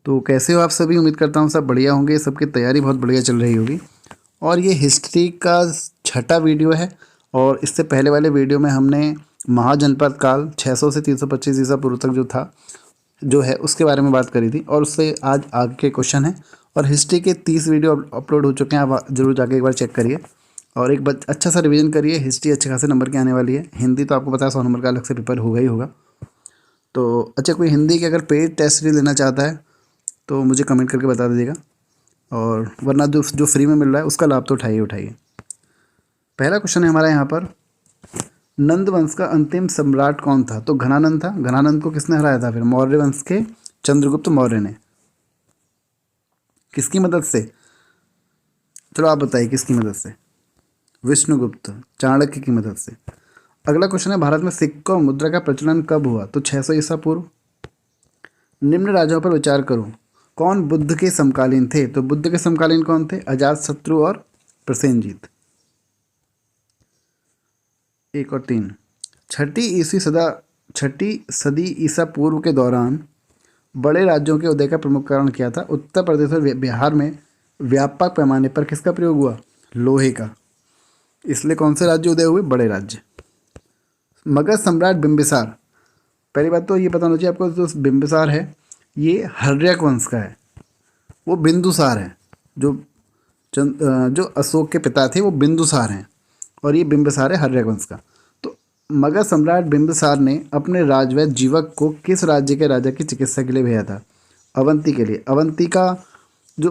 तो कैसे हो आप सभी? उम्मीद करता हूँ सब बढ़िया होंगे, सबकी तैयारी बहुत बढ़िया चल रही होगी। और ये हिस्ट्री का छठा वीडियो है। और इससे पहले वाले वीडियो में हमने महाजनपद काल 600 से 325 ईसा पूर्व तक जो है उसके बारे में बात करी थी। और उससे आज आगे के क्वेश्चन हैं। और हिस्ट्री के 30 वीडियो अपलोड हो चुके हैं, आप जरूर जाके एक बार चेक करिए और एक बार अच्छा सा रिवीजन करिए। हिस्ट्री अच्छे खासे नंबर की आने वाली है। हिंदी तो आपको पता है 100 नंबर का अलग से पेपर होगा ही होगा। तो अच्छा, कोई हिंदी के अगर पेड टेस्ट सीरीज लेना चाहता है तो मुझे कमेंट करके बता दीजिएगा। और वरना जो फ्री में मिल रहा है उसका लाभ तो उठाइए। पहला क्वेश्चन है हमारा यहाँ पर, नंद वंश का अंतिम सम्राट कौन था? तो घनानंद था। घनानंद को किसने हराया था? फिर मौर्य वंश के चंद्रगुप्त मौर्य ने। किसकी मदद से? चलो आप बताइए किसकी मदद से? विष्णुगुप्त, चाणक्य की मदद से। अगला क्वेश्चन है, भारत में सिक्का और मुद्रा का प्रचलन कब हुआ? तो 600 ईसा पूर्व। निम्न राजाओं पर विचार करो, कौन बुद्ध के समकालीन थे? तो बुद्ध के समकालीन कौन थे? अजातशत्रु और प्रसेनजीत। 1 और 3। छठी सदी ईसा पूर्व के दौरान बड़े राज्यों के उदय का प्रमुख कारण क्या था? उत्तर प्रदेश और बिहार में व्यापक पैमाने पर किसका प्रयोग हुआ? लोहे का। इसलिए कौन से राज्य उदय हुए? बड़े राज्य। मगध सम्राट बिंबिसार। पहली बात तो ये पता होना चाहिए आपको, जो बिंबिसार है ये हर्यक वंश का है। वो बिंदुसार है। जो अशोक के पिता थे वो बिंदुसार हैं और ये बिंबिसार है हर्यक वंश का। तो मगध सम्राट बिंबिसार ने अपने राजवैद्य जीवक को किस राज्य के राजा की चिकित्सा के लिए भेजा था? अवंती के लिए। अवंती का जो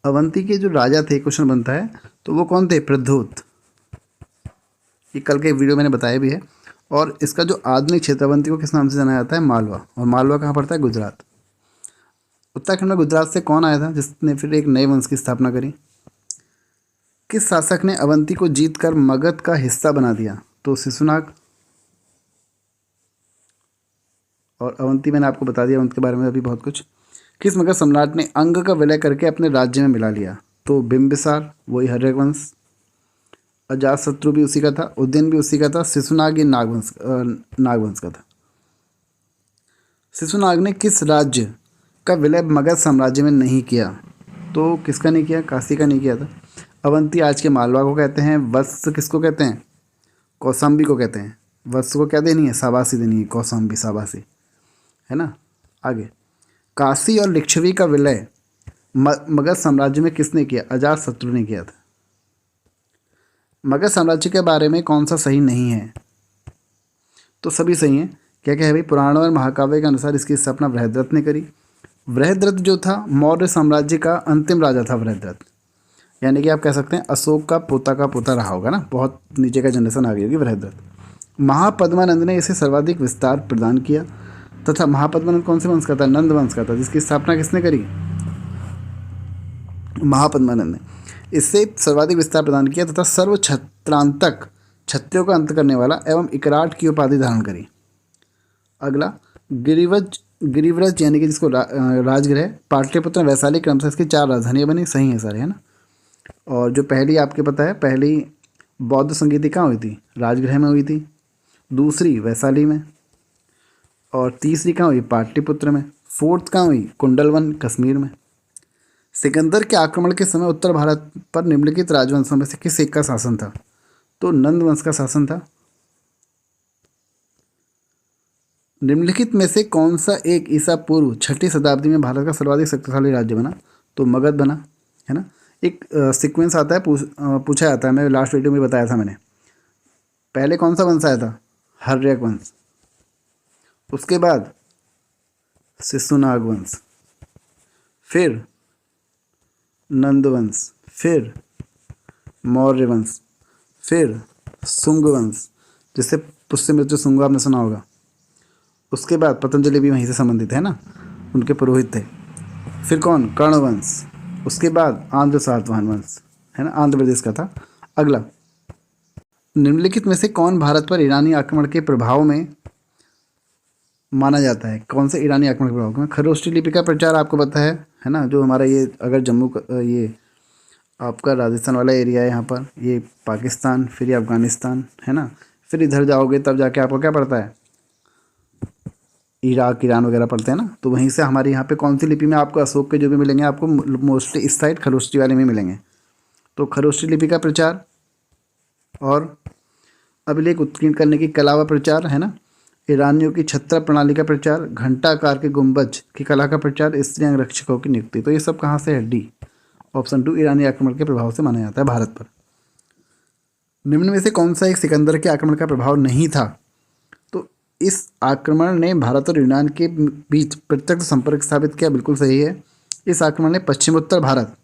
अवंती के जो राजा थे, क्वेश्चन बनता है, तो वो कौन थे? प्रद्योत। ये कल के वीडियो मैंने बताया भी है। और इसका जो आधुनिक क्षेत्र अवंती को किस नाम से जाना जाता है? मालवा। और मालवा कहाँ पड़ता है? गुजरात। उत्तराखंड में गुजरात से कौन आया था जिसने फिर एक नए वंश की स्थापना करी? किस शासक ने अवंती को जीतकर मगध का हिस्सा बना दिया? तो शिशुनाग। और अवंती मैंने आपको बता दिया अवंती के बारे में अभी बहुत कुछ। किस मगध सम्राट ने अंग का विलय करके अपने राज्य में मिला लिया? तो बिंबिसार, वही हर्यक वंश। अजातशत्रु भी उसी का था, उदयन भी उसी का था। शिशुनाग ये नागवंश का था। शिशुनाग ने किस राज्य का विलय मगध साम्राज्य में नहीं किया? तो किसका नहीं किया? काशी का नहीं किया था। अवंती आज के मालवा को कहते हैं। वत्स किसको कहते हैं? कौशाम्बी को कहते हैं। वत्स को क्या देनी है? शाबाशी देनी है। कौशाम्बी शाबाशी, है ना। आगे, काशी और लिच्छवी का विलय मगध साम्राज्य में किसने किया? अजातशत्रु ने किया था। मगध साम्राज्य के बारे में कौन सा सही नहीं है? तो सभी सही हैं। क्या क्या है भाई? पुराणों और महाकाव्य के अनुसार इसकी स्थापना बृहद्रथ ने करी। बृहद्रथ जो था मौर्य साम्राज्य का अंतिम राजा था बृहद्रथ। यानी कि आप कह सकते हैं अशोक का पोता रहा होगा ना, बहुत नीचे का जनरेशन आ गई होगी बृहद्रथ। महापद्मानंद ने इसे सर्वाधिक विस्तार प्रदान किया तथा महापद्मानंद कौन से वंश का था? नंद वंश का था, जिसकी स्थापना किसने करी? महापद्मानंद ने इससे सर्वाधिक विस्तार प्रदान किया तथा सर्व छत्रांतक, क्षत्रियों का अंत करने वाला एवं इकराट की उपाधि धारण करी। अगला, गिरिव्रज यानी कि जिसको राजगृह, पाटलिपुत्र, वैशाली, क्रमशः इसकी 4 राजधानियाँ बनी। सही है सारे, है ना। और जो पहली आपके पता है, पहली बौद्ध संगीति कहाँ हुई थी? राजगृह में हुई थी। दूसरी वैशाली में। और तीसरी कहाँ हुई? पाटलिपुत्र में। फोर्थ कहाँ हुई? कुंडलवन, कश्मीर में। सिकंदर के आक्रमण के समय उत्तर भारत पर निम्नलिखित राजवंशों में से किस एक का शासन था? तो नंद वंश का शासन था। निम्नलिखित में से कौन सा एक ईसा पूर्व 6ठी शताब्दी में भारत का सर्वाधिक शक्तिशाली राज्य बना? तो मगध बना, है ना। एक सीक्वेंस आता है, पूछा जाता है, मैं लास्ट वीडियो में बताया था मैंने। पहले कौन सा वंश आया था? हर्यक वंश। उसके बाद शिशुनाग वंश, फिर नंद वंश, फिर मौर्य वंश, फिर शुंग वंश, जिससे पुष्यमित्र शुंग आपने सुना होगा। उसके बाद पतंजलि भी वहीं से संबंधित है ना, उनके पुरोहित थे। फिर कौन? कर्ण वंश। उसके बाद आंध्र सातवाहन वंश, है ना, आंध्र प्रदेश का था। अगला, निम्नलिखित में से कौन भारत पर ईरानी आक्रमण के प्रभाव में माना जाता है? कौन से ईरानी आक्रमण के प्रभाव में? खरोष्ठी लिपि का प्रचार आपको पता है ना, जो हमारा ये अगर ये आपका राजस्थान वाला एरिया है, यहाँ पर ये पाकिस्तान, फिर ये अफगानिस्तान, है ना, फिर इधर जाओगे तब जाके आपको क्या पड़ता है? इराक ईरान वगैरह पढ़ते हैं ना, तो वहीं से हमारे यहाँ पे कौन सी लिपि में आपको अशोक के जो भी मिलेंगे आपको मोस्टली इस साइड खरोष्टी वाले में मिलेंगे। तो खरोष्टी लिपि का प्रचार और अभिलेख उत्कीर्ण करने की कला व प्रचार है ना, ईरानियों की छत्रा प्रणाली का प्रचार, घंटाकार के गुंबज की कला का प्रचार, स्त्री अंगरक्षकों की नियुक्ति। तो ये सब कहाँ से है? डी ऑप्शन 2 ईरानी आक्रमण के प्रभाव से माना जाता है भारत पर। निम्न में से कौन सा एक सिकंदर के आक्रमण का प्रभाव नहीं था? तो इस आक्रमण ने भारत और यूनान के बीच प्रत्यक्ष संपर्क स्थापित किया, बिल्कुल सही है। इस आक्रमण ने पश्चिमोत्तर भारत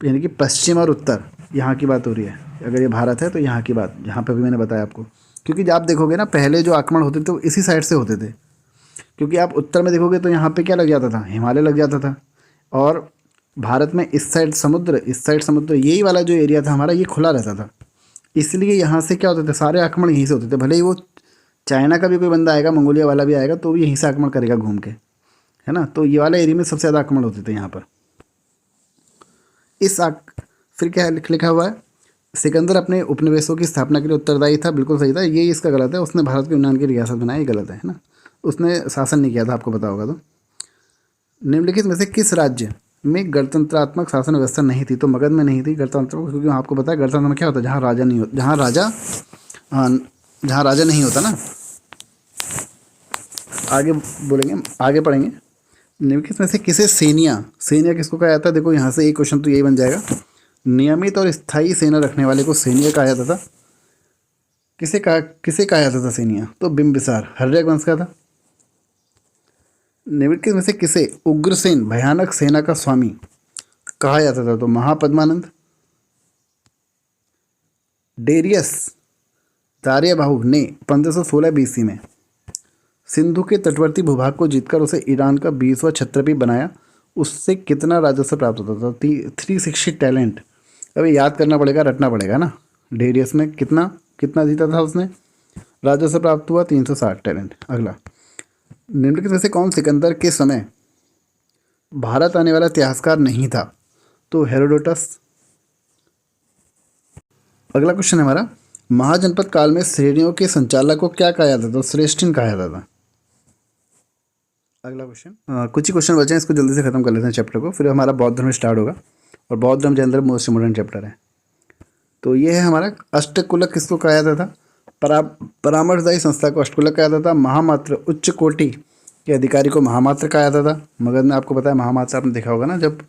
यानी कि पश्चिम और उत्तर यहाँ की बात हो रही है, अगर ये भारत है तो यहाँ की बात, यहाँ पे भी मैंने बताया आपको। क्योंकि आप देखोगे ना पहले जो आक्रमण होते थे वो इसी साइड से होते थे, क्योंकि आप उत्तर में देखोगे तो यहाँ पे क्या लग जाता था? हिमालय लग जाता था। और भारत में इस साइड समुद्र, इस साइड समुद्र, यही वाला जो एरिया था हमारा ये खुला रहता था, इसलिए यहाँ से क्या होते थे? सारे आक्रमण यहीं से होते थे। भले ही वो चाइना का भी कोई बंदा आएगा, मंगोलिया वाला भी आएगा तो भी यहीं से आक्रमण करेगा घूम के, है ना। तो ये वाले एरिया में सबसे ज़्यादा आक्रमण होते थे यहाँ पर। फिर क्या लिखा हुआ है? सिकंदर अपने उपनिवेशों की स्थापना के लिए उत्तरदायी था, बिल्कुल सही था। ये इसका गलत है, उसने भारत को यूनान की रियासत बनाई, गलत है ना। उसने शासन नहीं किया था, आपको पता होगा। तो निम्नलिखित में से किस राज्य में गणतंत्रात्मक शासन व्यवस्था नहीं थी? तो मगध में नहीं थी गणतंत्र, क्योंकि आपको पता है गणतंत्र में क्या होता है? जहाँ राजा नहीं होता, जहाँ राजा नहीं होता ना। आगे बोलेंगे, आगे पढ़ेंगे। निम्नलिखित में से किसे सेनिया किसको कहा जाता है? देखो यहाँ से एक क्वेश्चन तो यही बन जाएगा। नियमित और स्थायी सेना रखने वाले को सैनिया कहा जाता था। किसे कहा जाता था सैनिया? तो बिंबिसार हर्यक वंश का था। निम्नलिखित में से किसे उग्रसेन भयानक सेना का स्वामी कहा जाता था? तो महापद्मानंद। डेरियस दार्याबाहु ने 1516 बीसी में सिंधु के तटवर्ती भूभाग को जीतकर उसे ईरान का 20वां क्षत्रपी बनाया। उससे कितना राजस्व प्राप्त होता था? 360 टैलेंट। अभी याद करना पड़ेगा, रटना पड़ेगा ना। डेरियस में कितना जीता था उसने? राजस्व प्राप्त हुआ 360 टैलेंट। अगला, निम्नलिखित में से कौन सिकंदर के समय भारत आने वाला इतिहासकार नहीं था? तो हेरोडोटस। अगला क्वेश्चन है हमारा, महाजनपद काल में श्रेणियों के संचालक को क्या कहा जाता था? तो श्रेष्ठिन कहा जाता था। अगला क्वेश्चन, कुछ ही क्वेश्चन बचे हैं, इसको जल्दी से खत्म कर लेते हैं चैप्टर को, फिर हमारा बौद्ध धर्म स्टार्ट होगा। और बौद्ध धर्म के अंदर मोस्ट इम्पोर्टेंट चैप्टर है। तो ये है हमारा अष्टकुलक, किसको कहा जाता था? परामर्शदायी संस्था को अष्टकुलक कहा जाता था। महामात्र उच्च कोटि के अधिकारी को महामात्र कहा जाता था। मगध में आपको पता है महामात्र, आपने देखा होगा ना, जब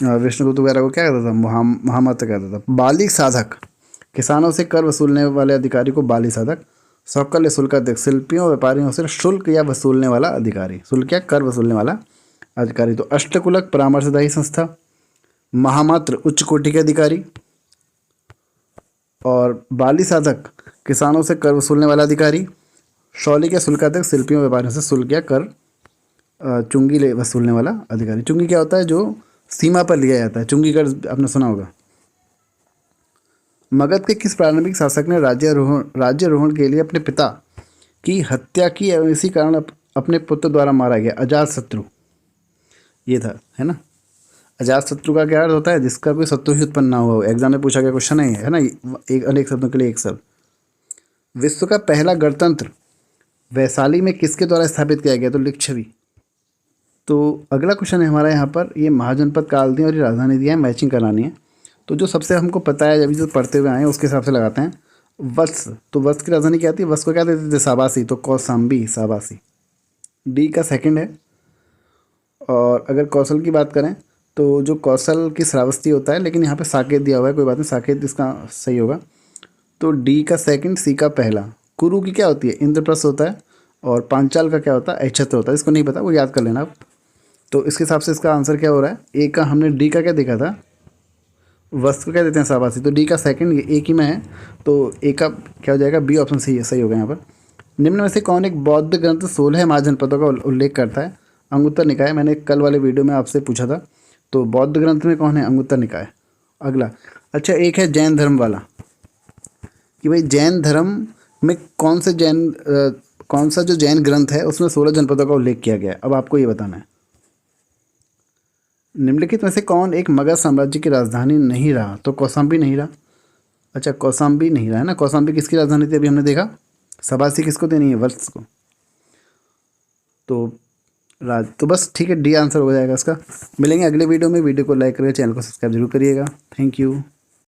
विष्णुगुप्त वगैरह को क्या कहता था? महामात्र कहता था। बालिक साधक, किसानों से कर वसूलने वाले अधिकारी को बाली साधक। सौकल्य शुल्क अध्यक्ष, शिल्पियों व्यापारियों से शुल्क या वसूलने वाला अधिकारी, शुल्क या कर वसूलने वाला अधिकारी। तो अष्टकुलक परामर्शदायी संस्था, महामात्र उच्च कोटि के अधिकारी, और बाली साधक किसानों से कर वसूलने वाला अधिकारी, शौलिक या शुल्क अध्यक्ष शिल्पियों व्यापारियों से शुल्क या कर चुंगी ले वसूलने वाला अधिकारी। चुंगी क्या होता है? जो सीमा पर लिया जाता है, चुंगी कर आपने सुना होगा। मगध के किस प्रारंभिक शासक ने राज्यारोहण के लिए अपने पिता की हत्या की एवं इसी कारण अपने पुत्र द्वारा मारा गया? अजातशत्रु ये था, है ना। अजातशत्रु का क्या अर्थ होता है? जिसका कोई शत्रु ही उत्पन्न ना हुआ हो। एग्जाम में पूछा गया क्वेश्चन है ना, एक अनेक शब्दों के लिए एक शब्द। विश्व का पहला गणतंत्र वैशाली में किसके द्वारा स्थापित किया गया? तो लिच्छवी। तो अगला क्वेश्चन है हमारा यहाँ पर, ये महाजनपद काल दी और ये राजधानी दिया है, मैचिंग करानी है। तो जो सबसे हमको पता है, अभी जो पढ़ते हुए आए हैं उसके हिसाब से लगाते हैं। वत्स, तो वत्स की राजधानी क्या थी? वत्स को क्या देते थे? शाबाशी। तो कौसाम्बी, शाबाशी डी का सेकंड है। और अगर कौशल की बात करें तो जो कौशल की श्रावस्ती होता है, लेकिन यहाँ पे साकेत दिया हुआ है, कोई बात नहीं, साकेत इसका सही होगा। तो डी का सेकंड, सी का पहला। कुरु की क्या होती है? इंद्रप्रस्थ होता है। और पांचाल का क्या होता है? ऐच्छत्र होता है। इसको नहीं पता, वो याद कर लेना आप। तो इसके हिसाब से इसका आंसर क्या हो रहा है? ए का हमने डी का क्या देखा था? वस्त्र को क्या देते हैं? शाबाशी। तो डी का सेकंड एक ही में है, तो ए का क्या हो जाएगा? बी ऑप्शन सही होगा यहाँ पर। निम्न में से कौन एक बौद्ध ग्रंथ 16 महाजनपदों का उल्लेख करता है? अंगुत्तर निकाय। मैंने कल वाले वीडियो में आपसे पूछा था। तो बौद्ध ग्रंथ में कौन है? अंगुत्तर निकाय। अगला, अच्छा, एक है जैन धर्म वाला, कि भाई जैन धर्म में कौन सा जो जैन ग्रंथ है उसमें 16 जनपदों का उल्लेख किया गया है। अब आपको ये बताना है, निम्नलिखित में से कौन एक मगध साम्राज्य की राजधानी नहीं रहा? तो कौशाम्बी नहीं रहा। अच्छा, कौशाम्बी नहीं रहा है ना। कौशाम्बी किसकी राजधानी थी? अभी हमने देखा। शाबाशी किसको देनी है? वत्स को। तो तो बस ठीक है, डी आंसर हो जाएगा इसका। मिलेंगे अगले वीडियो में। वीडियो को लाइक करिए, चैनल को सब्सक्राइब जरूर करिएगा। Thank you.